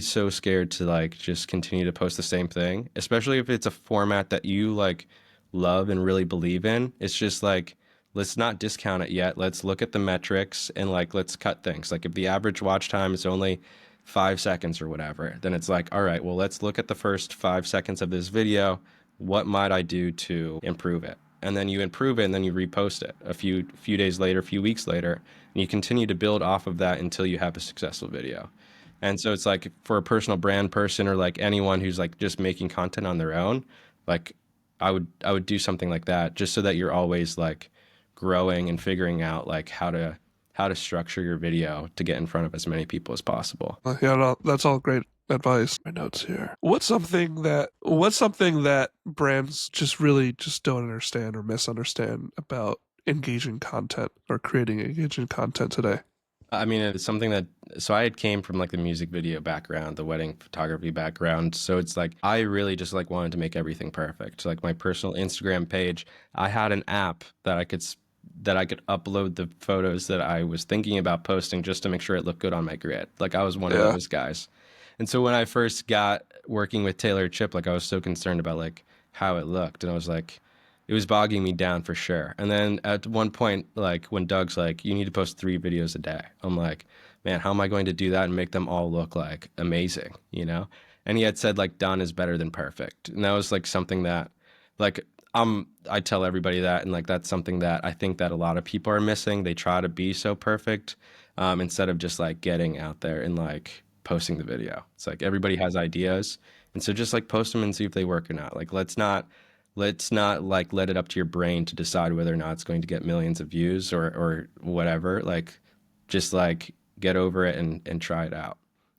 so scared to like just continue to post the same thing, especially if it's a format that you like love and really believe in. It's just like, let's not discount it yet. Let's look at the metrics and like let's cut things. Like if the average watch time is only 5 seconds or whatever, then it's like, all right, well, let's look at the first 5 seconds of this video. What might I do to improve it? And then you improve it and then you repost it a few days later, a few weeks later, and you continue to build off of that until you have a successful video. And so it's like for a personal brand person or like anyone who's like just making content on their own, like I would do something like that just so that you're always like growing and figuring out like how to structure your video to get in front of as many people as possible. Yeah, no, that's all great advice. My notes here. What's something that brands just really just don't understand or misunderstand about engaging content or creating engaging content today? I mean, it's something that, so I had came from like the music video background, the wedding photography background. So it's like, I really just like wanted to make everything perfect. Like my personal Instagram page, I had an app that I could upload the photos that I was thinking about posting just to make sure it looked good on my grid. Like I was one of Yeah. those guys. And so when I first got working with Taylor Chip, like I was so concerned about like how it looked, and I was like, it was bogging me down for sure. And then at one point, like when Doug's like, you need to post 3 videos a day, I'm like, man, how am I going to do that and make them all look like amazing, you know? And he had said like done is better than perfect, and that was like something that, like, I tell everybody that, and like that's something that I think that a lot of people are missing. They try to be so perfect, instead of just like getting out there and like posting the video. It's like everybody has ideas, and so just like post them and see if they work or not. Like let's not like let it up to your brain to decide whether or not it's going to get millions of views or whatever. Like just like get over it and try it out.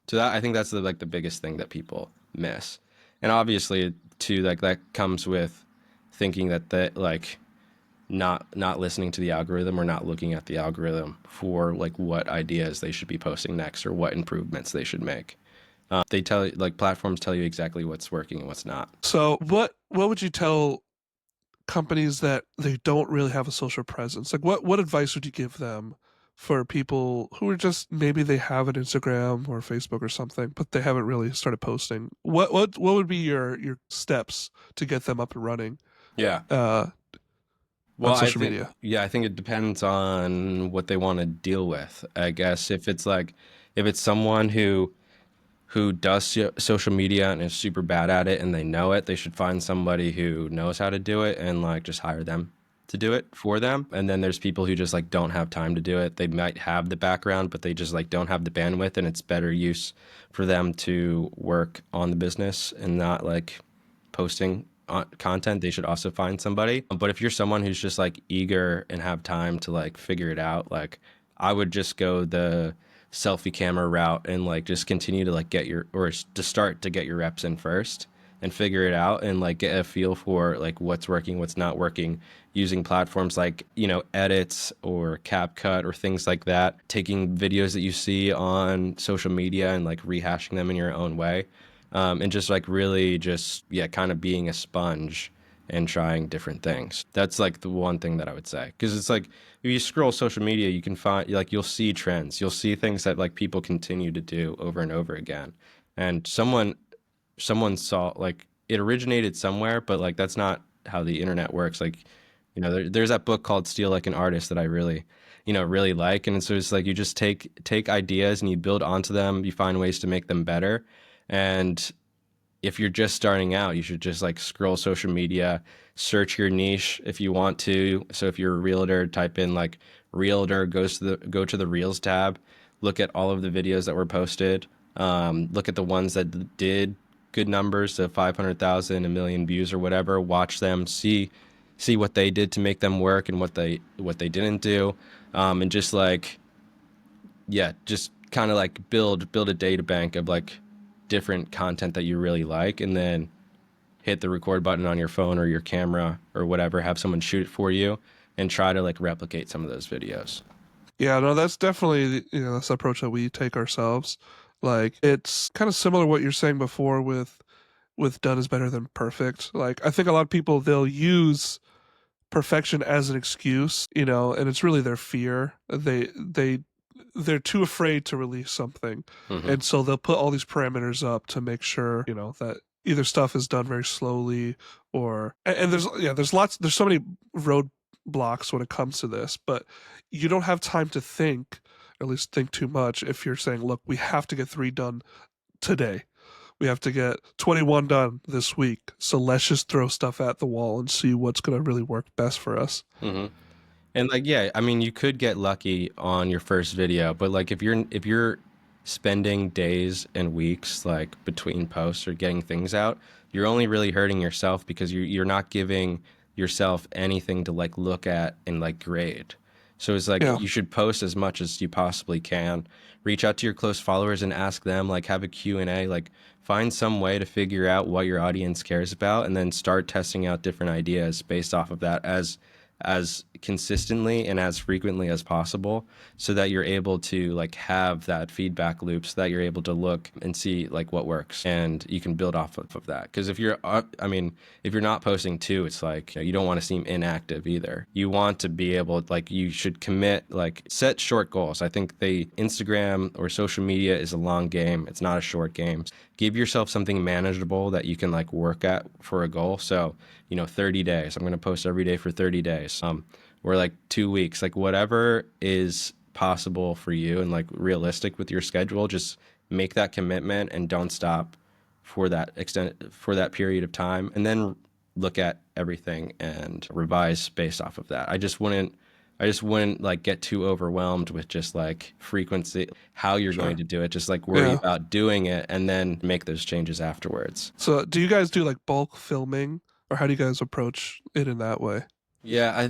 So that, I think that's the biggest thing that people miss. And obviously too, like that comes with thinking that like not listening to the algorithm or not looking at the algorithm for like what ideas they should be posting next or what improvements they should make. They tell you, like platforms tell you exactly what's working and what's not. So what would you tell companies that they don't really have a social presence? Like what advice would you give them for people who are just maybe they have an Instagram or Facebook or something, but they haven't really started posting? What would be your steps to get them up and running Yeah. uh Well, on I social think, media? yeah, I think it depends on what they want to deal with. I guess if it's like, if it's someone who does social media and is super bad at it and they know it, they should find somebody who knows how to do it and like just hire them to do it for them. And then there's people who just like don't have time to do it. They might have the background, but they just like don't have the bandwidth, and it's better use for them to work on the business and not like posting content. They should also find somebody. But if you're someone who's just like eager and have time to like figure it out, like I would just go selfie camera route and like just continue to like get your or to start to get your reps in first and figure it out and like get a feel for like what's working, what's not working, using platforms like, Edits or CapCut or things like that, taking videos that you see on social media and like rehashing them in your own way. And just like really just, yeah, kind of being a sponge and trying different things. That's like the one thing that I would say. Because it's like if you scroll social media, you can find like you'll see trends, you'll see things that like people continue to do over and over again. And someone saw like it originated somewhere, but like that's not how the internet works. Like, there's that book called Steal Like an Artist that I really, really like. And so it's like you just take ideas and you build onto them, you find ways to make them better. And if you're just starting out, you should just like scroll social media, search your niche if you want to. So if you're a realtor, type in like realtor, go to the Reels tab, look at all of the videos that were posted, look at the ones that did good numbers, so 500,000, a million views or whatever. Watch them, see what they did to make them work and what they didn't do, and just like yeah, just kind of like build a data bank of like different content that you really like, and then hit the record button on your phone or your camera or whatever, have someone shoot it for you, and try to like replicate some of those videos. Yeah, no, that's definitely, that's the approach that we take ourselves. Like it's kind of similar to what you're saying before with done is better than perfect. Like I think a lot of people they'll use perfection as an excuse, and it's really their fear. They're too afraid to release something. Hmm. And so they'll put all these parameters up to make sure, that either stuff is done very slowly or and there's so many roadblocks when it comes to this, but you don't have time to think, or at least think too much if you're saying, look, we have to get 3 done today. We have to get 21 done this week. So let's just throw stuff at the wall and see what's going to really work best for us. Hmm. And like, yeah, I mean, you could get lucky on your first video, but like if you're spending days and weeks like between posts or getting things out, you're only really hurting yourself because you're not giving yourself anything to like look at and like grade. So it's like Yeah. you should post as much as you possibly can. Reach out to your close followers and ask them, like have a Q&A, like find some way to figure out what your audience cares about and then start testing out different ideas based off of that as consistently and as frequently as possible so that you're able to like have that feedback loop so that you're able to look and see like what works and you can build off of that. Because if you're not posting too, it's like you don't want to seem inactive either. You want to be able like you should commit, like set short goals. I think the Instagram or social media is a long game, it's not a short game. Give yourself something manageable that you can like work at for a goal. So 30 days. I'm going to post every day for 30 days. Or like 2 weeks, like whatever is possible for you and like realistic with your schedule, just make that commitment and don't stop for that period of time. And then look at everything and revise based off of that. I just wouldn't like get too overwhelmed with just like frequency, how you're going Sure. to do it. Just like worry Yeah. about doing it and then make those changes afterwards. So do you guys do like bulk filming, or how do you guys approach it in that way? Yeah,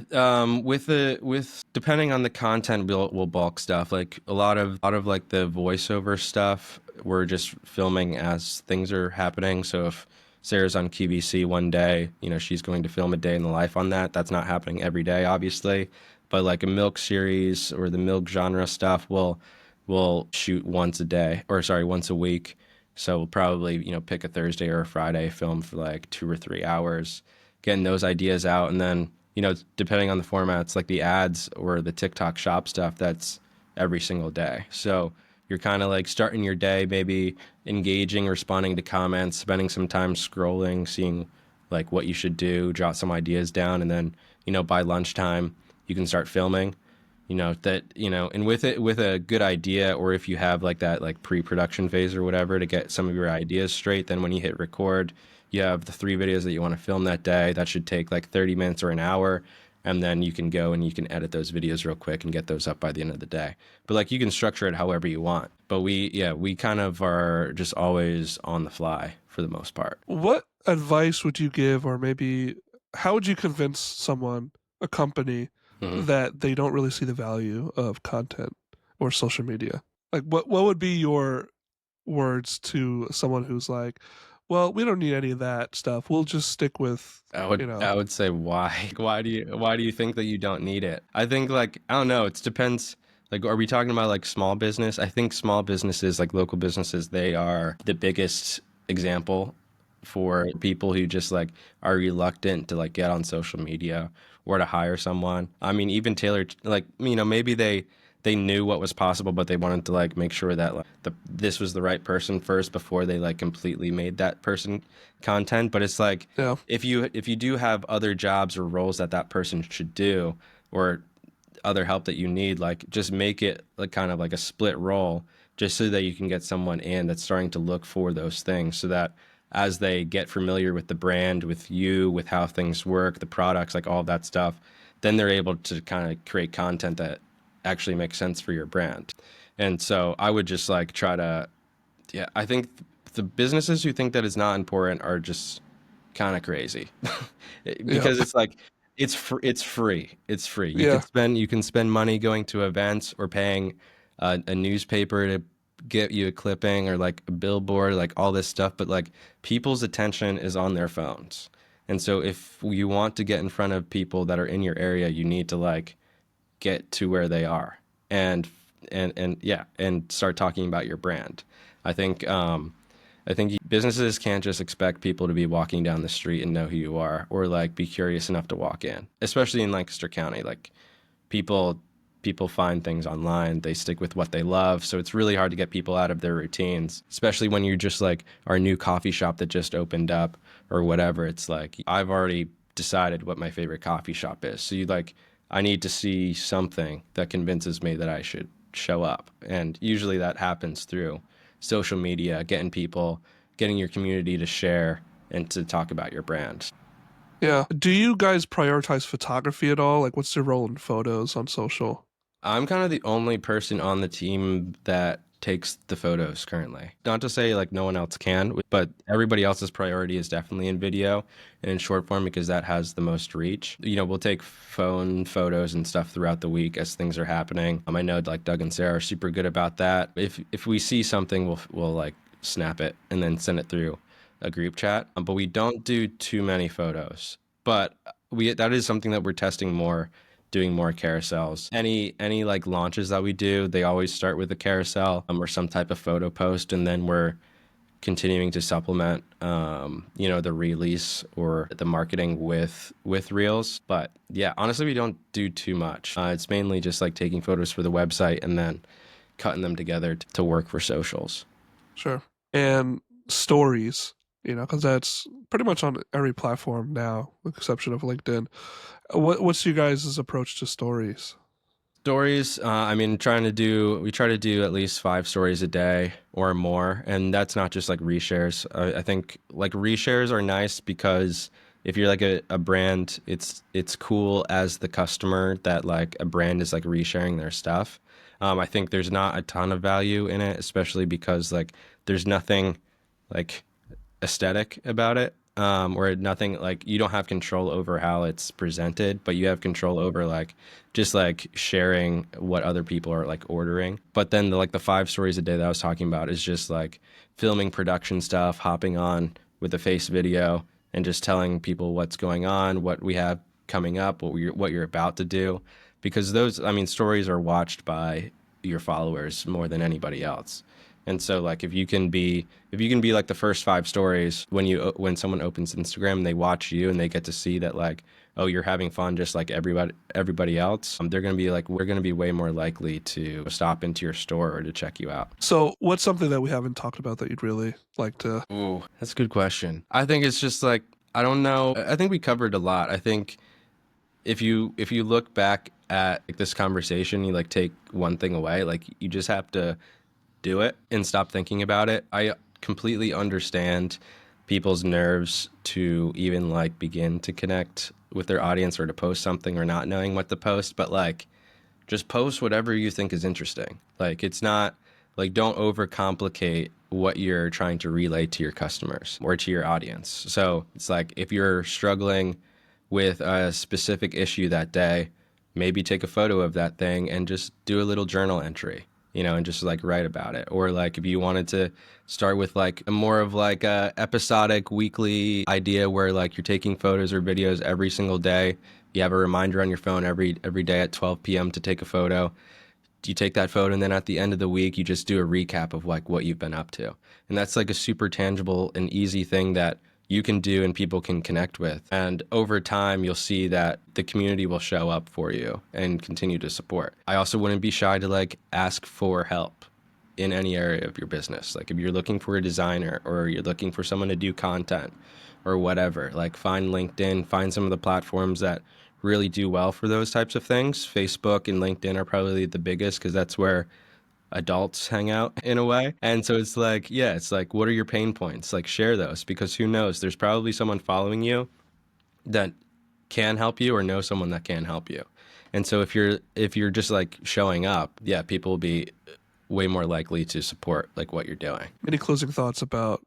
with depending on the content, we'll bulk stuff. Like a lot of like the voiceover stuff, we're just filming as things are happening. So if Sarah's on QVC one day, she's going to film a day in the life on that. That's not happening every day, obviously. But like a milk series or the milk genre stuff, we'll shoot once a day, or sorry, once a week. So we'll probably, pick a Thursday or a Friday, film for like 2 or 3 hours, getting those ideas out, and then depending on the formats, like the ads or the TikTok shop stuff, that's every single day. So you're kind of like starting your day, maybe engaging, responding to comments, spending some time scrolling, seeing like what you should do, jot some ideas down, and then, by lunchtime, you can start filming. And with it, with a good idea, or if you have like that like pre-production phase or whatever to get some of your ideas straight, then when you hit record, you have the 3 videos that you want to film that day. That should take like 30 minutes or an hour. And then you can go and you can edit those videos real quick and get those up by the end of the day. But like you can structure it however you want. But we kind of are just always on the fly for the most part. What advice would you give, or maybe how would you convince someone, a company, Hmm. that they don't really see the value of content or social media? Like what would be your words to someone who's like, well, we don't need any of that stuff. We'll just stick with, I would you know, I would say why? Why do you think that you don't need it? I think like I don't know, it depends. Like are we talking about like small business? I think small businesses, like local businesses, they are the biggest example for people who just like are reluctant to like get on social media or to hire someone. I mean, even tailored like maybe they knew what was possible, but they wanted to like make sure that like this was the right person first before they like completely made that person content. But it's like yeah, if you do have other jobs or roles that that person should do or other help that you need, like just make it like kind of like a split role just so that you can get someone in that's starting to look for those things so that as they get familiar with the brand, with you, with how things work, the products, like all of that stuff, then they're able to kind of create content that actually makes sense for your brand. And so I would just like try to, yeah, I think the businesses who think that it's not important are just kind of crazy yeah, because it's like it's free. It's free. yeah, You can spend money going to events or paying a newspaper to get you a clipping or like a billboard, like all this stuff. But like people's attention is on their phones, and so if you want to get in front of people that are in your area, you need to like get to where they are and and yeah and start talking about your brand. I think I think businesses can't just expect people to be walking down the street and know who you are or like be curious enough to walk in, especially in Lancaster County. Like people people find things online, they stick with what they love. So it's really hard to get people out of their routines, especially when you're just like our new coffee shop that just opened up or whatever. It's like I've already decided what my favorite coffee shop is. So you like I need to see something that convinces me that I should show up. And usually that happens through social media, getting your community to share and to talk about your brand. yeah. Do you guys prioritize photography at all? Like, what's your role in photos on social? I'm kind of the only person on the team that takes the photos currently. Not to say like no one else can, but everybody else's priority is definitely in video and in short form because that has the most reach. We'll take phone photos and stuff throughout the week as things are happening. I know like Doug and Sarah are super good about that. If we see something, we'll like snap it and then send it through a group chat. But we don't do too many photos. But we that is something that we're testing more, doing more carousels. Any like launches that we do, they always start with a carousel or some type of photo post, and then we're continuing to supplement the release or the marketing with reels. But yeah, honestly, we don't do too much. It's mainly just like taking photos for the website and then cutting them together to work for socials. Sure. And stories, because that's pretty much on every platform now, with the exception of LinkedIn. What's you guys' approach to stories? Stories, I mean, we try to do at least 5 stories a day or more. And that's not just like reshares. I think like reshares are nice because if you're like a brand, it's cool as the customer that like a brand is like resharing their stuff. I think there's not a ton of value in it, especially because like there's nothing like aesthetic about it, or nothing like you don't have control over how it's presented, but you have control over like just like sharing what other people are like ordering. But then the 5 stories a day that I was talking about is just like filming production stuff, hopping on with a face video and just telling people what's going on, what we have coming up, what you're about to do. Because those, I mean, stories are watched by your followers more than anybody else. And so like if you can be like the first 5 stories when someone opens Instagram and they watch you and they get to see that like, oh, you're having fun just like everybody else, we're gonna be way more likely to stop into your store or to check you out. So, what's something that we haven't talked about that you'd really like to? Ooh, that's a good question. I think it's just like I don't know. I think we covered a lot. I think if you look back at like, this conversation, you like take one thing away, like you just have to do it and stop thinking about it. I completely understand people's nerves to even like begin to connect with their audience or to post something or not knowing what to post, but like just post whatever you think is interesting. Like it's not like don't overcomplicate what you're trying to relay to your customers or to your audience. So it's like if you're struggling with a specific issue that day, maybe take a photo of that thing and just do a little journal entry. and just like write about it. Or like if you wanted to start with like a more of like a episodic weekly idea where like you're taking photos or videos every single day. You have a reminder on your phone every day at 12 p.m. to take a photo. You take that photo, and then at the end of the week you just do a recap of like what you've been up to. And that's like a super tangible and easy thing that you can do and people can connect with. And over time you'll see that the community will show up for you and continue to support. I also wouldn't be shy to like ask for help in any area of your business. Like if you're looking for a designer or you're looking for someone to do content or whatever, like find LinkedIn, find some of the platforms that really do well for those types of things. Facebook and LinkedIn are probably the biggest because that's where adults hang out in a way. And so it's like, yeah, it's like, what are your pain points? Like share those, because who knows? There's probably someone following you that can help you or know someone that can help you. And so if you're just like showing up, yeah, people will be way more likely to support like what you're doing. Any closing thoughts about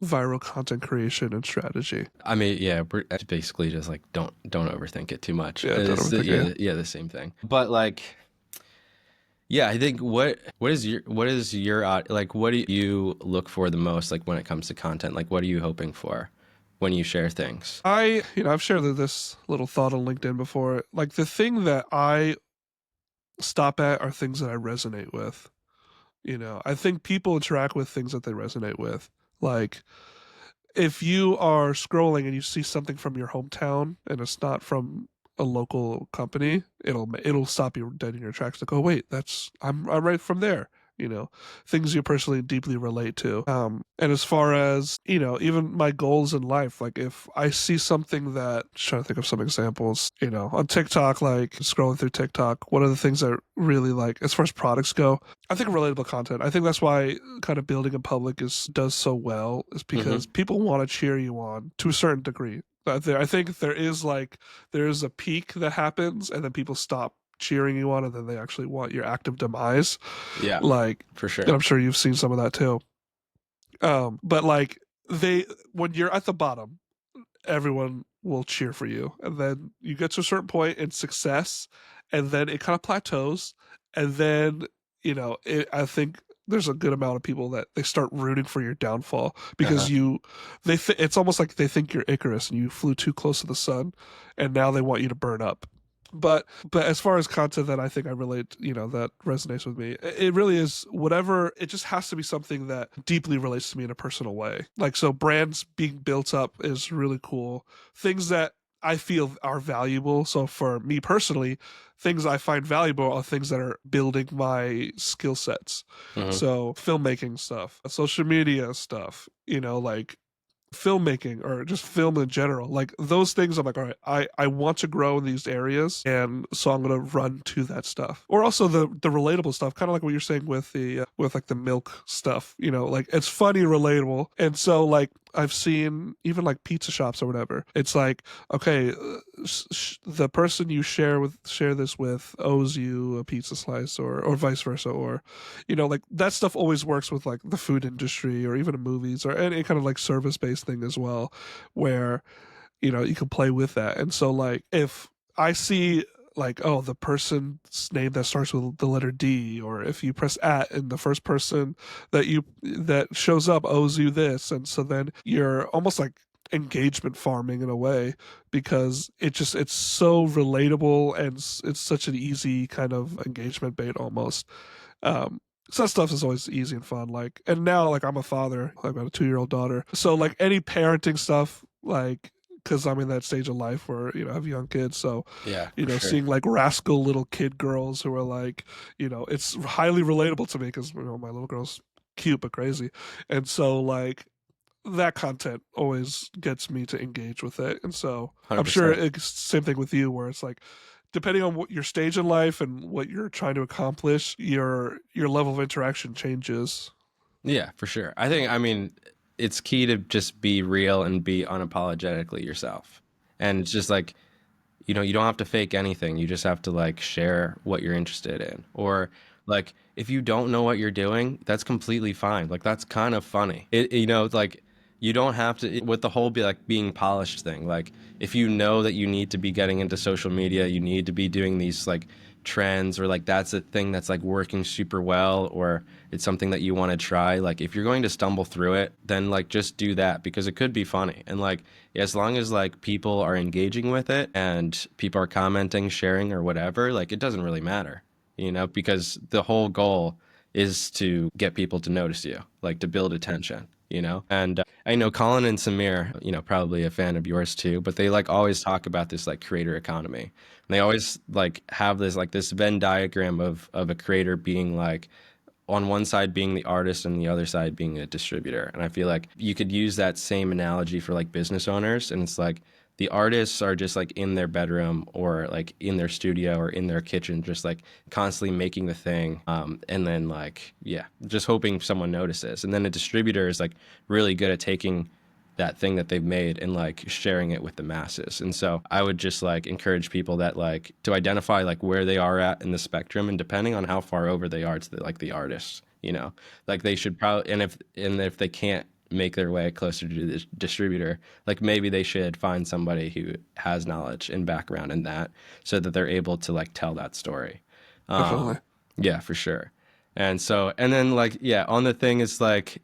viral content creation and strategy? I mean, yeah, it's basically just like don't overthink it too much. Yeah, don't overthink it. Yeah, the same thing. But like, yeah, I think what is your like what do you look for the most like when it comes to content? Like what are you hoping for when you share things? I've shared this little thought on LinkedIn before. Like the thing that I stop at are things that I resonate with. I think people interact with things that they resonate with. Like if you are scrolling and you see something from your hometown and it's not from a local company, it'll stop you dead in your tracks to go, wait, I'm right from there. Things you personally deeply relate to. And as far as even my goals in life, like if I see something that, just trying to think of some examples, on TikTok, like scrolling through TikTok, one of the things that really like, as far as products go, I think relatable content. I think that's why kind of building in public does so well, is because people want to cheer you on to a certain degree. I think there is a peak that happens, and then people stop cheering you on, and then they actually want your active demise. Yeah, Like, for sure. and I'm sure you've seen some of that too. But like when you're at the bottom, everyone will cheer for you, and then you get to a certain point in success, and then it kind of plateaus, and then I think there's a good amount of people that they start rooting for your downfall because it's almost like they think you're Icarus and you flew too close to the sun, and now they want you to burn up. But as far as content that I think I relate, that resonates with me, it really is whatever. It just has to be something that deeply relates to me in a personal way. Like, so brands being built up is really cool. Things that I feel are valuable. So for me personally, things I find valuable are things that are building my skill sets. So filmmaking stuff, social media stuff, like filmmaking or just film in general, like those things, I'm like, all right, I want to grow in these areas, and so I'm gonna run to that stuff. Or also the relatable stuff, kind of like what you're saying with the with like the milk stuff, like it's funny, relatable. And so like I've seen even like pizza shops or whatever, it's like, okay, the person you share this with owes you a pizza slice, or vice versa, or like that stuff always works with like the food industry or even in movies or any kind of like service based thing as well, where you can play with that. And so like if I see like, oh, the person's name that starts with the letter D, or if you press at and the first person that shows up owes you this, and so then you're almost like engagement farming in a way, because it's so relatable, and it's such an easy kind of engagement bait almost. So that stuff is always easy and fun. Like, and now like I'm a father, I've got a 2-year-old daughter, so like any parenting stuff, like, because I'm in that stage of life where I have young kids, so Yeah, for sure. seeing like rascal little kid girls who are like, it's highly relatable to me because my little girl's cute but crazy, and so like that content always gets me to engage with it. And so I'm sure 100%. it's same thing with you, where it's like, depending on what your stage in life and what you're trying to accomplish, your level of interaction changes. Yeah, for sure. I mean, it's key to just be real and be unapologetically yourself. And it's just like, you don't have to fake anything. You just have to like share what you're interested in. Or like if you don't know what you're doing, that's completely fine. Like that's kind of funny. Like You don't have to, with the whole be like being polished thing. Like if you know that you need to be getting into social media, you need to be doing these like trends, or like that's a thing that's like working super well, or it's something that you want to try. Like if you're going to stumble through it, then like just do that, because it could be funny. And like as long as like people are engaging with it and people are commenting, sharing or whatever, like it doesn't really matter, because the whole goal is to get people to notice you, like to build attention. And I know Colin and Samir, probably a fan of yours too, but they like always talk about this like creator economy. And they always like have this Venn diagram of a creator being like on one side being the artist and the other side being a distributor. And I feel like you could use that same analogy for like business owners. And it's like the artists are just like in their bedroom or like in their studio or in their kitchen, just like constantly making the thing. And then like, yeah, just hoping someone notices. And then a distributor is like really good at taking that thing that they've made and like sharing it with the masses. And so I would just like encourage people that like to identify like where they are at in the spectrum, and depending on how far over they are to like the artists, like they should probably, and if they can't make their way closer to the distributor, like maybe they should find somebody who has knowledge and background in that, so that they're able to like tell that story. Definitely. Yeah, for sure. And then like, yeah, on the thing is like,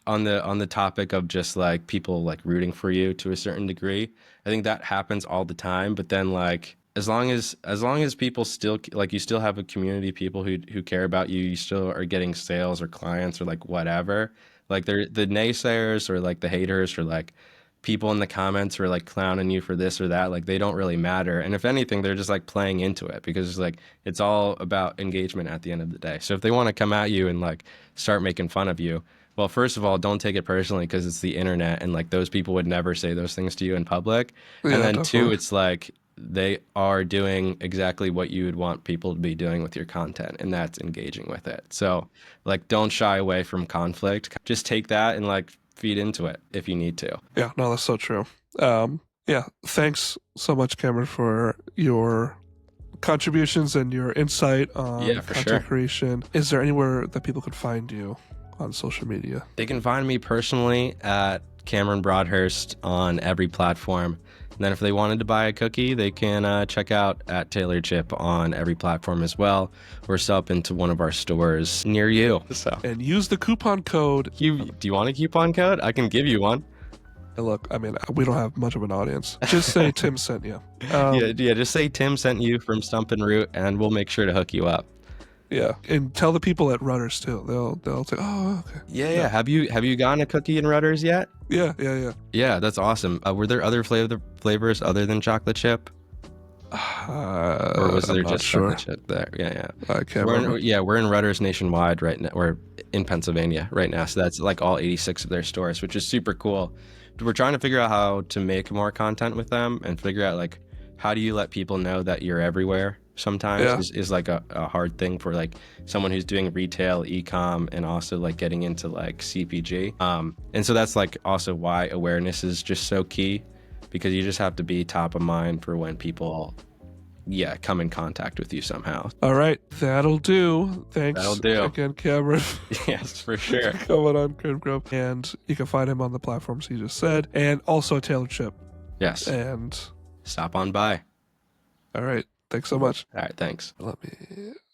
on the topic of just like people like rooting for you to a certain degree, I think that happens all the time. But then like as long as people still like, you still have a community of people who care about you, you still are getting sales or clients or like whatever. Like they're the naysayers or like the haters or like people in the comments who are like clowning you for this or that, like they don't really matter. And if anything, they're just like playing into it, because it's like it's all about engagement at the end of the day. So if they want to come at you and like start making fun of you, well, first of all, don't take it personally, because it's the internet and like those people would never say those things to you in public. And Yeah, then two, definitely. it's like they are doing exactly what you would want people to be doing with your content, and that's engaging with it. So like don't shy away from conflict. Just take that and like feed into it if you need to. Yeah, no, that's so true. Yeah, thanks so much, Cameron, for your contributions and your insight Yeah, on for content sure. creation. Is there anywhere that people could find you on social media? They can find me personally at Cameron Broadhurst on every platform. And then if they wanted to buy a cookie, they can check out at Taylor Chip on every platform as well, or stop into one of our stores near you. So, And use the coupon code. do you want a coupon code? I can give you one. And look, I mean, we don't have much of an audience. Just say Tim sent you. Yeah. Just say Tim sent you from Stump and Root, and we'll make sure to hook you up. Yeah, and tell the people at Rudders too. They'll say, "Oh, okay." Yeah. Have you gotten a cookie in Rudders yet? Yeah. Yeah, that's awesome. Were there other flavors other than chocolate chip? Or was I'm there not just sure. chocolate chip there? Yeah. I can't remember. We're in Rudders nationwide right now. We're in Pennsylvania right now. So that's like all 86 of their stores, which is super cool. We're trying to figure out how to make more content with them, and figure out like, how do you let people know that you're everywhere sometimes Yeah, is like a hard thing for like someone who's doing retail, e-com, and also like getting into like CPG. And so that's like also why awareness is just so key, because you just have to be top of mind for when people, yeah, come in contact with you somehow. all right, that'll do. That'll Thanks do. again, Cameron, Yes, for sure. coming on Crib Grub. And you can find him on the platforms he just said, and also at Taylor Chip. Yes. And Stop on by. all right, thanks so much. All right, thanks. Let me